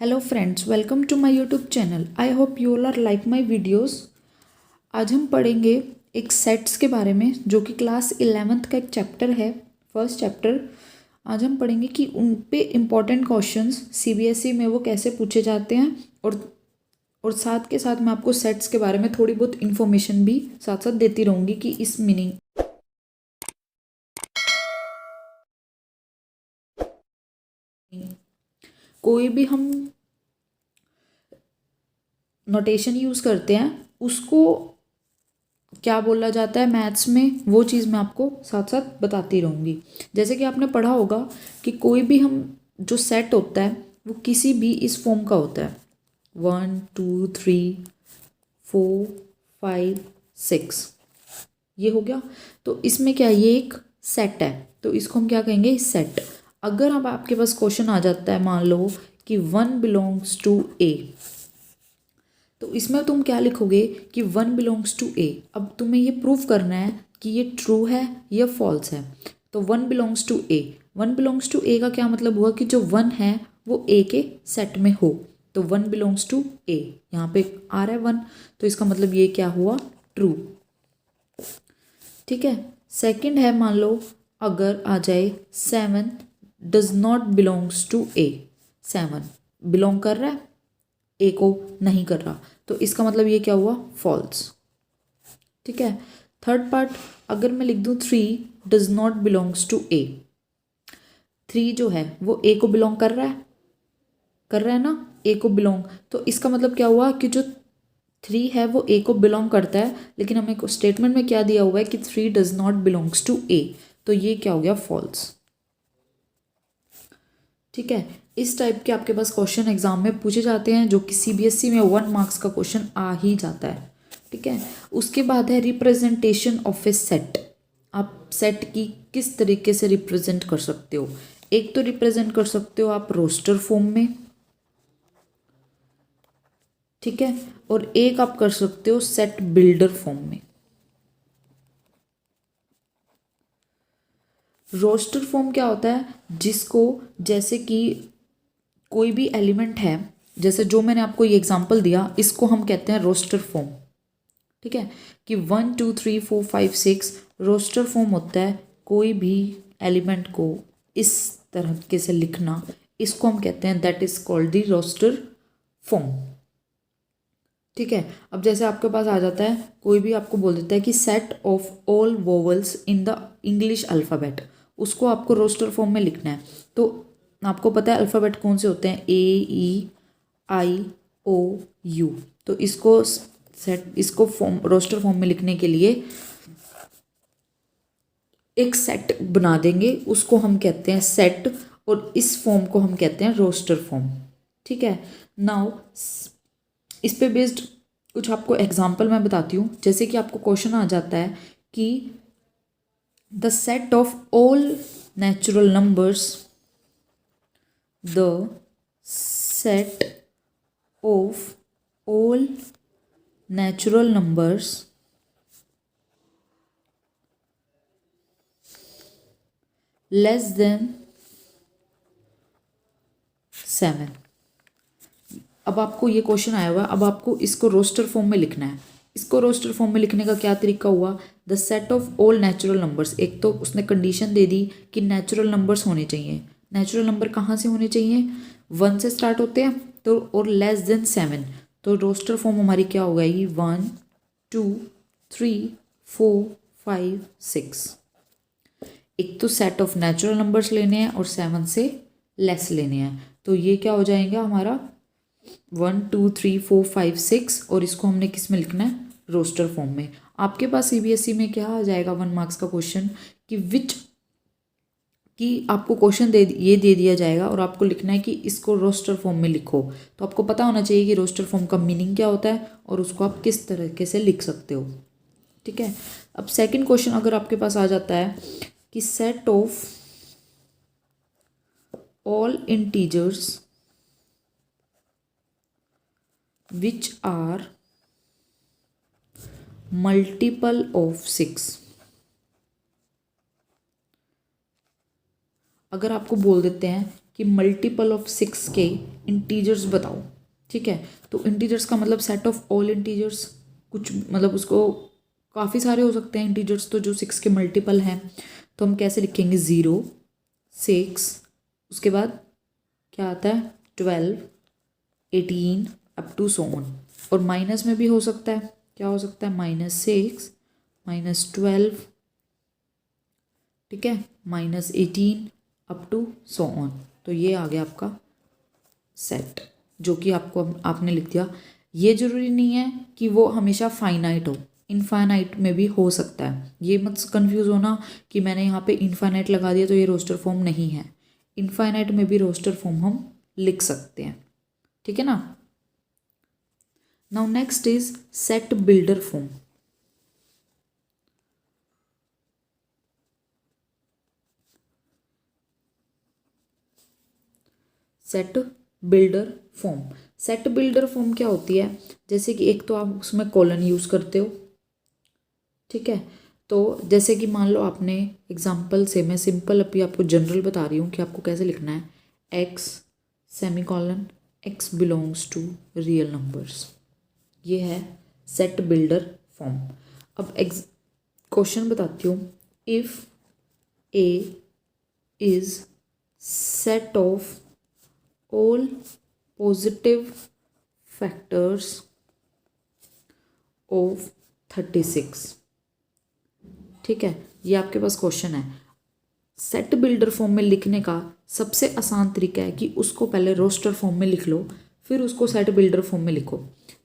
Hello friends, welcome to my YouTube channel. I hope you all are like my videos. आज हम पढ़ेंगे एक sets के बारे में जो कि क्लास 11th का एक चैप्टर है, फर्स्ट चैप्टर। आज हम पढ़ेंगे कि उन पे इम्पॉर्टेंट क्वेश्चंस सीबीएसई में वो कैसे पूछे जाते हैं और साथ के साथ मैं आपको सेट्स के बारे में थोड़ी बहुत इन्फॉर्मेशन भी साथ साथ देती रहूँगी कि इस मीनिंग कोई भी हम नोटेशन यूज़ करते हैं उसको क्या बोला जाता है मैथ्स में, वो चीज़ मैं आपको साथ साथ बताती रहूँगी। जैसे कि आपने पढ़ा होगा कि कोई भी हम जो सेट होता है वो किसी भी इस फॉर्म का होता है 1 2 3 4 5 6, ये हो गया। तो इसमें क्या ये एक सेट है, तो इसको हम क्या कहेंगे, सेट। अगर अब आपके पास क्वेश्चन आ जाता है, मान लो कि 1 बिलोंग्स टू ए, तो इसमें तुम क्या लिखोगे कि 1 बिलोंग्स टू ए। अब तुम्हें ये प्रूव करना है कि ये ट्रू है या फॉल्स है। तो 1 belongs to A, 1 belongs to A का क्या मतलब हुआ कि जो 1 है वो ए के सेट में हो। तो 1 बिलोंग्स टू ए, यहाँ पे आ रहा है 1, तो इसका मतलब ये क्या हुआ, ट्रू। ठीक है। सेकंड है, मान लो अगर आ जाए 7 does not belongs to A, 7 belong कर रहा है ए को, नहीं कर रहा, तो इसका मतलब ये क्या हुआ, फॉल्स। ठीक है। थर्ड पार्ट, अगर मैं लिख दूँ 3 डज नॉट बिलोंग्स टू ए, 3 जो है वो ए को बिलोंग कर रहा है, कर रहा है ना, ए को बिलोंग, तो इसका मतलब क्या हुआ कि जो 3 है वो ए को बिलोंग करता है, लेकिन हमें स्टेटमेंट में क्या दिया हुआ है कि 3 डज नॉट बिलोंग्स टू ए, तो ये क्या हो गया, फॉल्स। ठीक है। इस टाइप के आपके पास क्वेश्चन एग्जाम में पूछे जाते हैं, जो कि सीबीएसई में 1 मार्क्स का क्वेश्चन आ ही जाता है। ठीक है। उसके बाद है रिप्रेजेंटेशन ऑफ ए सेट। आप सेट की किस तरीके से रिप्रेजेंट कर सकते हो। एक तो रिप्रेजेंट कर सकते हो आप रोस्टर फॉर्म में, ठीक है, और एक आप कर सकते हो सेट बिल्डर फॉर्म में। रोस्टर फॉर्म क्या होता है, जिसको जैसे कि कोई भी एलिमेंट है, जैसे जो मैंने आपको ये एग्जांपल दिया, इसको हम कहते हैं रोस्टर फॉर्म। ठीक है, कि 1 2 3 4 5 6 रोस्टर फॉर्म होता है कोई भी एलिमेंट को इस तरीके से लिखना, इसको हम कहते हैं, that is called the roster form. ठीक है। अब जैसे आपके पास आ जाता है, कोई भी आपको बोल देता है कि set of all vowels in the English alphabet, उसको आपको रोस्टर फॉर्म में लिखना है। तो आपको पता है अल्फ़ाबेट कौन से होते हैं, AEIOU। तो इसको फॉर्म रोस्टर फॉर्म में लिखने के लिए एक सेट बना देंगे, उसको हम कहते हैं सेट, और इस फॉर्म को हम कहते हैं रोस्टर फॉर्म। ठीक है। नाउ इस पे बेस्ड कुछ आपको एग्जाम्पल मैं बताती हूँ। जैसे कि आपको क्वेश्चन आ जाता है कि the set of all natural numbers, the set of all natural numbers less than 7। अब आपको ये क्वेश्चन आया हुआ है, अब आपको इसको रोस्टर फॉर्म में लिखना है। इसको रोस्टर फॉर्म में लिखने का क्या तरीका हुआ, the set of all natural numbers. एक तो उसने कंडीशन दे दी कि नेचुरल नंबर्स होने चाहिए। नेचुरल नंबर कहाँ से होने चाहिए, 1 से स्टार्ट होते हैं, तो और लेस देन 7, तो रोस्टर फॉर्म हमारी क्या हो गई, 1 2 3 4 5 6। एक तो सेट ऑफ नेचुरल नंबर्स लेने हैं और 7 से लेस लेने हैं, तो ये क्या हो जाएगा हमारा 1 2 3 4 5 6, और इसको हमने किस में लिखना है, रोस्टर फॉर्म में। आपके पास सीबीएसई में क्या आ जाएगा 1 मार्क्स का क्वेश्चन, कि विच कि आपको क्वेश्चन ये दे दिया जाएगा और आपको लिखना है कि इसको रोस्टर फॉर्म में लिखो। तो आपको पता होना चाहिए कि रोस्टर फॉर्म का मीनिंग क्या होता है और उसको आप किस तरीके से लिख सकते हो। ठीक है। अब सेकंड क्वेश्चन अगर आपके पास आ जाता है कि set of all integers which are multiple of 6। अगर आपको बोल देते हैं कि मल्टीपल ऑफ 6 के इंटीजर्स बताओ। ठीक है, तो इंटीजर्स का मतलब सेट ऑफ ऑल इंटीजर्स, कुछ मतलब उसको काफ़ी सारे हो सकते हैं इंटीजर्स तो जो 6 के मल्टीपल हैं। तो हम कैसे लिखेंगे 0, 6, उसके बाद क्या आता है 12, 18 अप टू सो ऑन। और माइनस में भी हो सकता है, क्या हो सकता है -6, -12, ठीक है, -18 अप टू सो ऑन। तो ये आ गया आपका सेट जो कि आपने लिख दिया। ये ज़रूरी नहीं है कि वो हमेशा फाइनाइट हो, इनफाइनाइट में भी हो सकता है। ये मत कंफ्यूज होना कि मैंने यहाँ पे इनफाइनाइट लगा दिया तो ये रोस्टर फॉर्म नहीं है। इनफाइनाइट में भी रोस्टर फॉर्म हम लिख सकते हैं, ठीक है ना। Now next is set builder form. Set builder form, set builder form क्या होती है, जैसे कि एक तो आप उसमें कॉलन यूज़ करते हो, ठीक है। तो जैसे कि मान लो आपने एग्जांपल से, मैं सिंपल अभी आपको जनरल बता रही हूँ कि आपको कैसे लिखना है, x semicolon x belongs to real numbers. ये है सेट बिल्डर फॉर्म। अब क्वेश्चन बताती हूँ, if A is set of all positive factors of 36, ठीक है। ये आपके पास क्वेश्चन है। सेट बिल्डर फॉर्म में लिखने का सबसे आसान तरीका है कि उसको पहले रोस्टर फॉर्म में लिख लो, फिर उसको सेट बिल्डर फॉर्म में लिखो।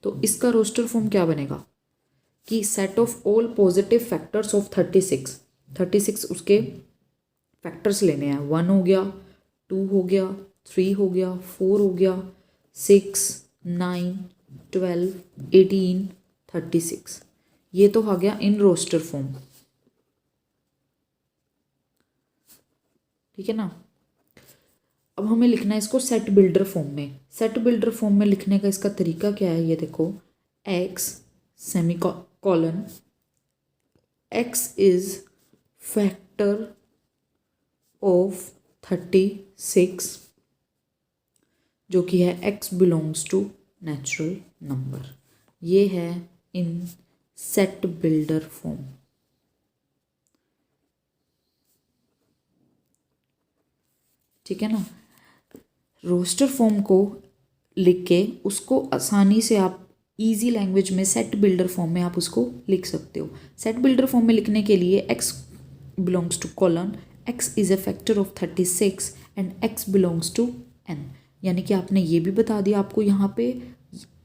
तो इसका रोस्टर फॉर्म क्या बनेगा कि set of all positive factors of 36 उसके फैक्टर्स लेने हैं। 1 हो गया, 2 हो गया, 3 हो गया, 4 हो गया, 6, 9, 12, 18, 36। ये तो आ गया इन रोस्टर फॉर्म, ठीक है ना। अब हमें लिखना है इसको सेट बिल्डर फॉर्म में। सेट बिल्डर फॉर्म में लिखने का इसका तरीका क्या है, ये देखो, x semicolon x is factor of 36 जो कि है x belongs to natural number. ये है इन सेट बिल्डर फॉर्म, ठीक है ना। रोस्टर फॉर्म को लिख के उसको आसानी से आप इजी लैंग्वेज में सेट बिल्डर फॉर्म में आप उसको लिख सकते हो। सेट बिल्डर फॉर्म में लिखने के लिए x belongs to colon x is a factor of 36 and x belongs to n। यानी कि आपने ये भी बता दिया, आपको यहाँ पे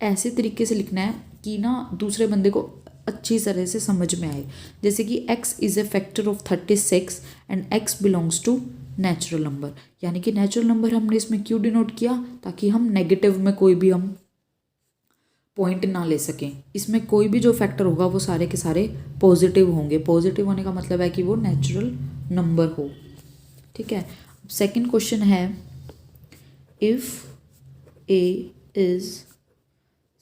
ऐसे तरीके से लिखना है कि ना दूसरे बंदे को अच्छी तरह से समझ में आए। जैसे कि x is a factor of 36 and x belongs to natural number. यानी कि नेचुरल नंबर हमने इसमें क्यों डिनोट किया, ताकि हम नेगेटिव में कोई भी हम पॉइंट ना ले सकें। इसमें कोई भी जो फैक्टर होगा वो सारे के सारे पॉजिटिव होंगे। पॉजिटिव होने का मतलब है कि वो नेचुरल नंबर हो, ठीक है। सेकंड क्वेश्चन है, if A is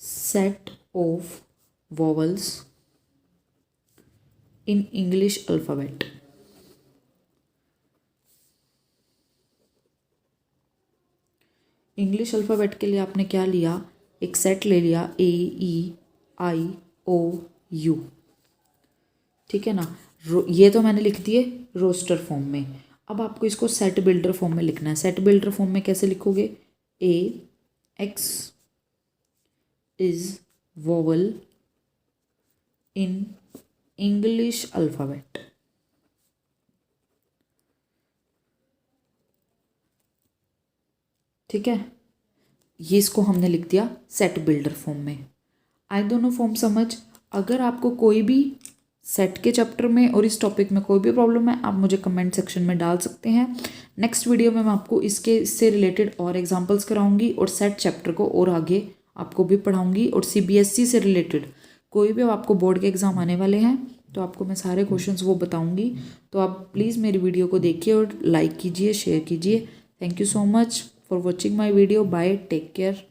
set of vowels in English alphabet, English alphabet के लिए आपने क्या लिया, एक सेट ले लिया AEIOU, ठीक है ना। ये तो मैंने लिख दिए रोस्टर फॉर्म में। अब आपको इसको सेट बिल्डर फॉर्म में लिखना है। सेट बिल्डर फॉर्म में कैसे लिखोगे, X is vowel in English alphabet, ठीक है। ये इसको हमने लिख दिया सेट बिल्डर फॉर्म में। आए दोनों फॉर्म समझ। अगर आपको कोई भी सेट के चैप्टर में और इस टॉपिक में कोई भी प्रॉब्लम है, आप मुझे कमेंट सेक्शन में डाल सकते हैं। नेक्स्ट वीडियो में मैं आपको इससे रिलेटेड और एग्जांपल्स कराऊंगी और सेट चैप्टर को और आगे आपको भी पढ़ाऊंगी। और CBSE से रिलेटेड कोई भी आपको बोर्ड के एग्ज़ाम आने वाले हैं तो आपको मैं सारे क्वेश्चंस वो बताऊंगी। तो आप प्लीज़ मेरी वीडियो को देखिए और लाइक कीजिए, शेयर कीजिए। Thank you so much for watching my video. Bye, take care.